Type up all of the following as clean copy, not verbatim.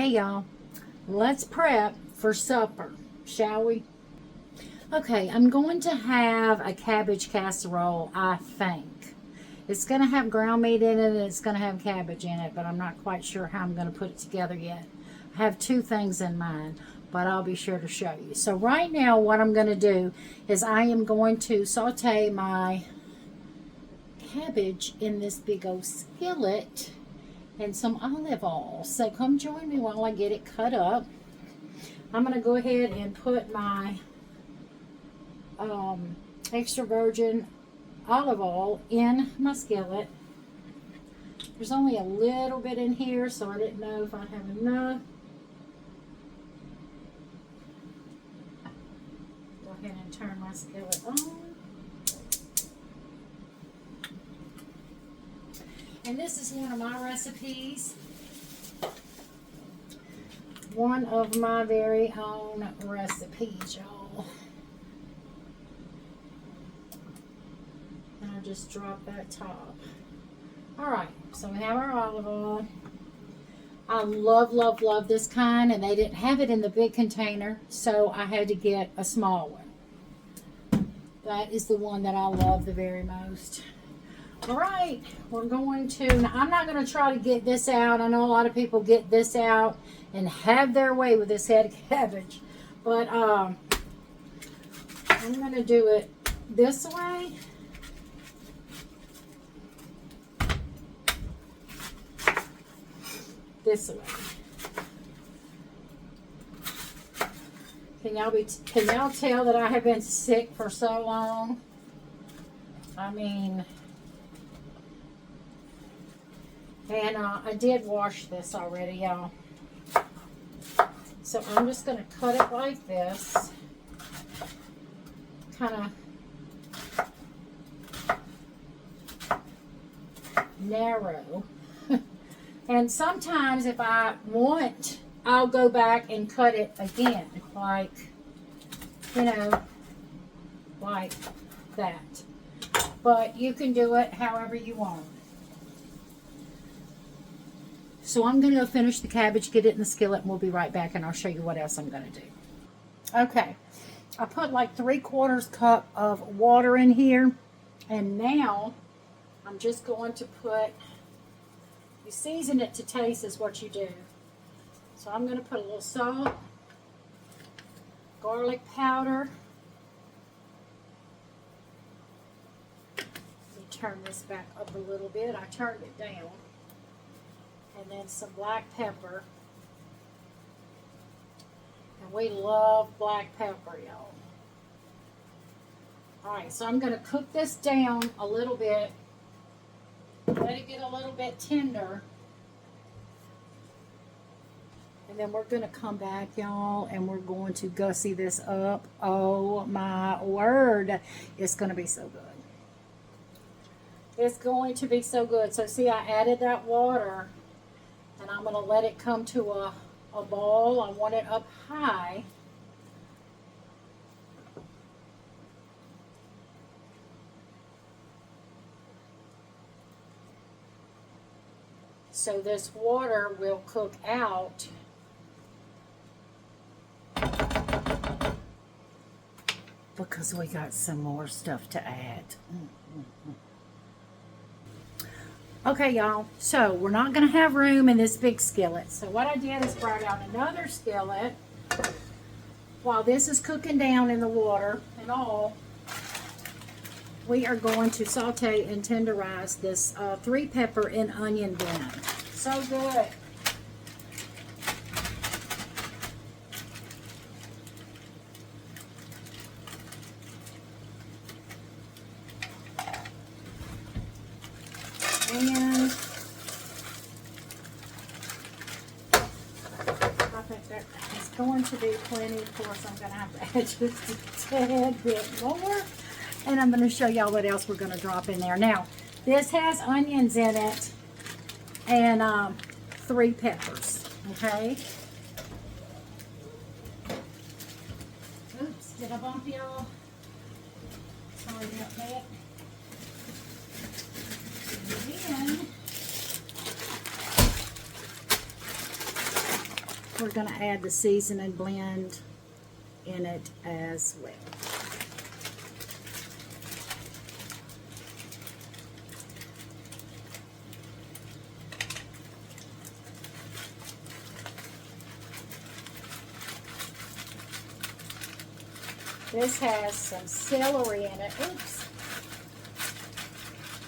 Okay, y'all, let's prep for supper, shall we? Okay, I'm going to have a cabbage casserole, I think. It's going to have ground meat in it and it's going to have cabbage in it, but I'm not quite sure how I'm going to put it together yet. I have two things in mind, but I'll be sure to show you. So right now what I'm going to do is I am going to saute my cabbage in this big old skillet and some olive oil. So come join me while I get it cut up. I'm going to go ahead and put my extra virgin olive oil in my skillet. There's only a little bit in here, so I didn't know if I have enough. Go ahead and turn my skillet on. And this is one of my recipes. One of my very own recipes, y'all. And I'll just drop that top. Alright, so we have our olive oil. I love, love, love this kind, and they didn't have it in the big container, so I had to get a small one. That is the one that I love the very most. Alright, we're going to, now I'm not going to try to get this out. I know a lot of people get this out and have their way with this head of cabbage. But I'm going to do it this way. This way. Can y'all tell that I have been sick for so long? I mean, and I did wash this already, y'all. So I'm just going to cut it like this. Kind of narrow. And sometimes if I want, I'll go back and cut it again. Like, you know, like that. But you can do it however you want. So I'm going to finish the cabbage, get it in the skillet, and we'll be right back, and I'll show you what else I'm going to do. Okay, I put like 3/4 cup of water in here, and now I'm just going to put, you season it to taste is what you do. So I'm going to put a little salt, garlic powder. Let me turn this back up a little bit. I turned it down. And then some black pepper. And we love black pepper, y'all. Alright, so I'm going to cook this down a little bit. Let it get a little bit tender. And then we're going to come back, y'all, and we're going to gussy this up. Oh, my word. It's going to be so good. It's going to be so good. So, see, I added that water. And I'm going to let it come to a boil. I want it up high. So this water will cook out. Because we got some more stuff to add. Okay, y'all, so we're not going to have room in this big skillet. So what I did is brought out another skillet. While this is cooking down in the water and all, we are going to saute and tenderize this 3-pepper and onion blend. So good. And I think that is going to be plenty. Of course, I'm going to have to add just a tad bit more. And I'm going to show y'all what else we're going to drop in there. Now, this has onions in it and 3 peppers. Okay. Oops, did I bump y'all? Sorry about that. And then we're going to add the seasoning blend in it as well. This has some celery in it. Oops.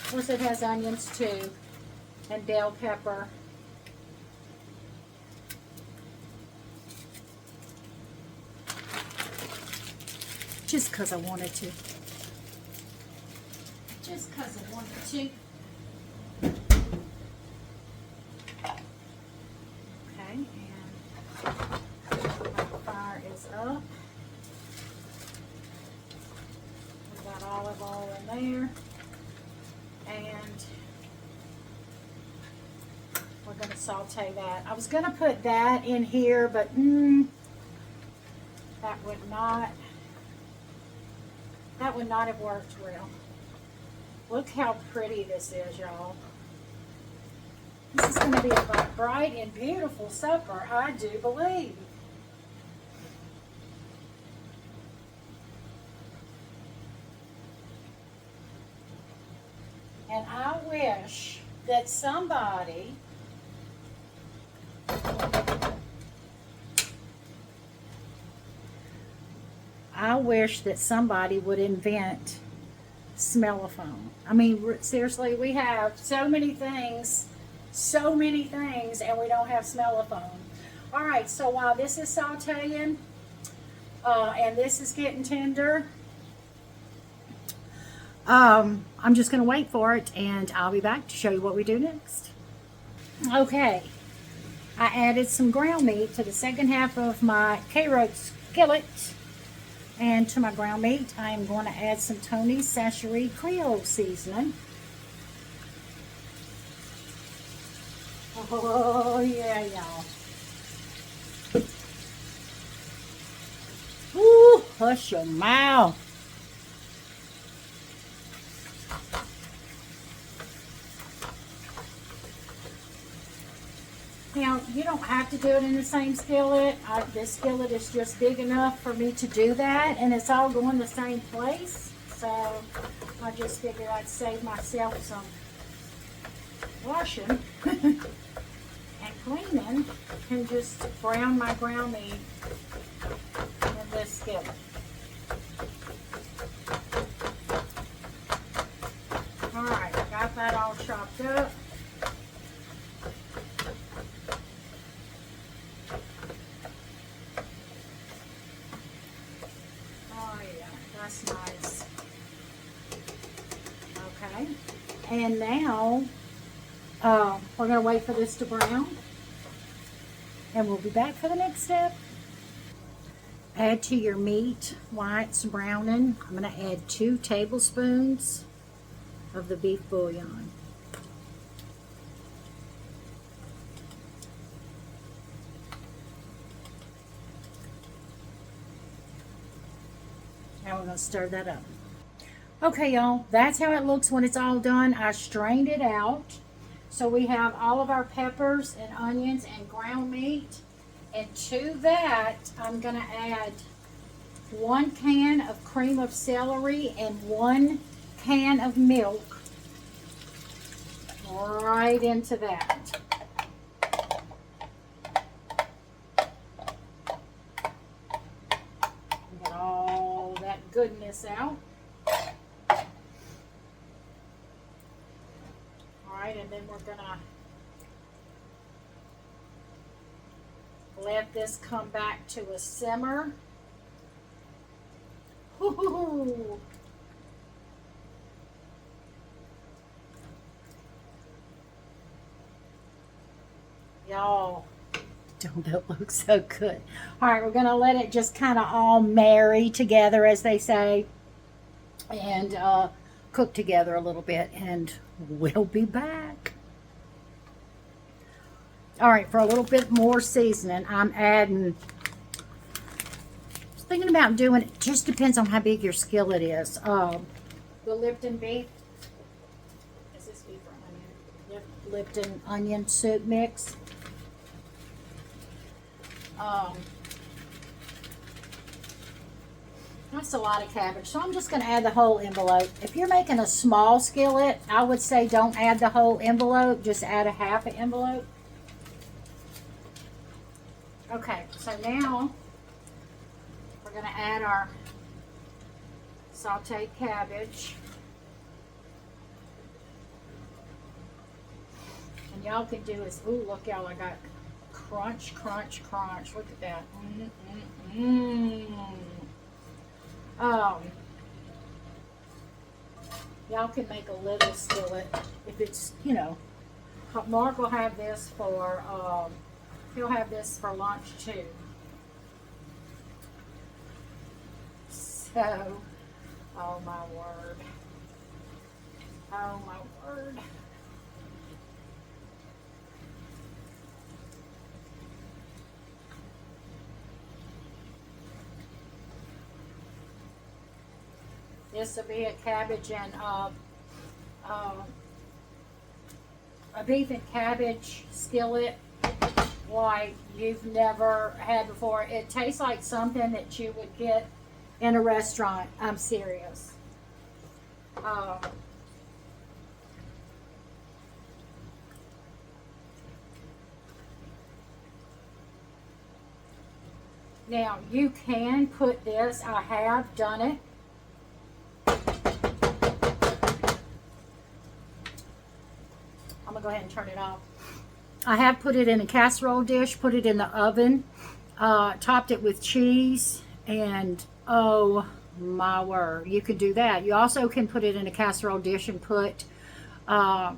Of course, it has onions too, and bell pepper. Just because I wanted to. Just because I wanted to. Okay, and my fire is up. We got olive oil in there. And we're going to saute that. I was going to put that in here, but that would not have worked well. Look how pretty this is, y'all. This is going to be a bright and beautiful supper, I do believe. And I wish that somebody would invent smellophone. I mean, seriously, we have so many things, and we don't have smellophone. All right, so while this is sauteing and this is getting tender, I'm just going to wait for it, and I'll be back to show you what we do next. Okay, I added some ground meat to the second half of my K-Road skillet. And to my ground meat, I am going to add some Tony's Chachere's Creole seasoning. Oh, yeah, y'all. Ooh, hush your mouth. Now, you don't have to do it in the same skillet. This skillet is just big enough for me to do that, and it's all going the same place. So, I just figured I'd save myself some washing and cleaning and just brown my ground meat in this skillet. Alright, I got that all chopped up. That's nice. Okay. And now, we're going to wait for this to brown. And we'll be back for the next step. Add to your meat while it's browning. I'm going to add 2 tablespoons of the beef bouillon. Now we're going to stir that up. Okay, y'all, that's how it looks when it's all done. I strained it out. So we have all of our peppers and onions and ground meat. And to that, I'm going to add 1 can of cream of celery and 1 can of milk right into that. Get all that goodness out. Alright, and then we're going to let this come back to a simmer. Woo-hoo-hoo. Y'all, don't that look so good? All right, we're going to let it just kind of all marry together, as they say, and cook together a little bit, and we'll be back. All right, for a little bit more seasoning, I'm adding, thinking about doing it, just depends on how big your skillet is. The Lipton beef, is this beef or onion? Lipton onion soup mix. That's a lot of cabbage, so I'm just going to add the whole envelope. If you're making a small skillet, I would say don't add the whole envelope, just add a half an envelope. Okay, so now we're going to add our sauteed cabbage. And y'all can do is, ooh, look y'all, I got crunch, crunch, crunch. Look at that. Y'all can make a little skillet if it's, you know, Mark will have this for, he'll have this for lunch too. So, oh my word. Oh my word. This will be a cabbage and a beef and cabbage skillet like you've never had before. It tastes like something that you would get in a restaurant. I'm serious. Now you can put this, I have done it. I'm gonna go ahead and turn it off. I have put it in a casserole dish, put it in the oven, topped it with cheese, and oh my word, you could do that. You also can put it in a casserole dish and put panko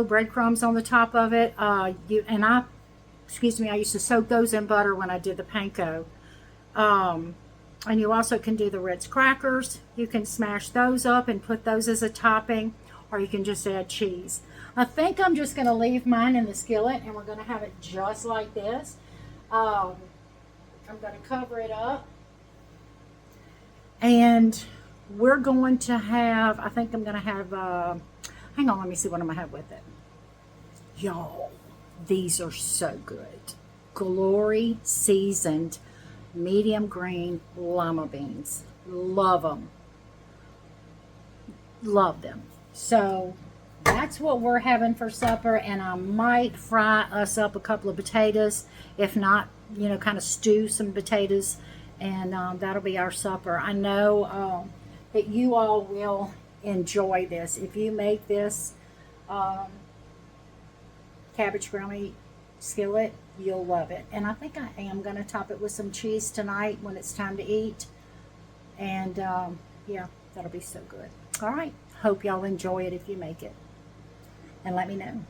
breadcrumbs on the top of it. I used to soak those in butter when I did the panko. And you also can do the Ritz crackers. You can smash those up and put those as a topping, or you can just add cheese. I think I'm just going to leave mine in the skillet, and we're going to have it just like this. I'm going to cover it up, and we're going to have, I think I'm going to have, hang on, let me see what I'm going to have with it. Y'all, these are so good. Glory seasoned medium green lima beans. Love them. Love them. So that's what we're having for supper, and I might fry us up a couple of potatoes. If not, you know, kind of stew some potatoes, and that'll be our supper. I know that you all will enjoy this. If you make this cabbage brownie skillet, you'll love it. And I think I am going to top it with some cheese tonight when it's time to eat. And yeah, that'll be so good. All right, hope y'all enjoy it if you make it, and let me know.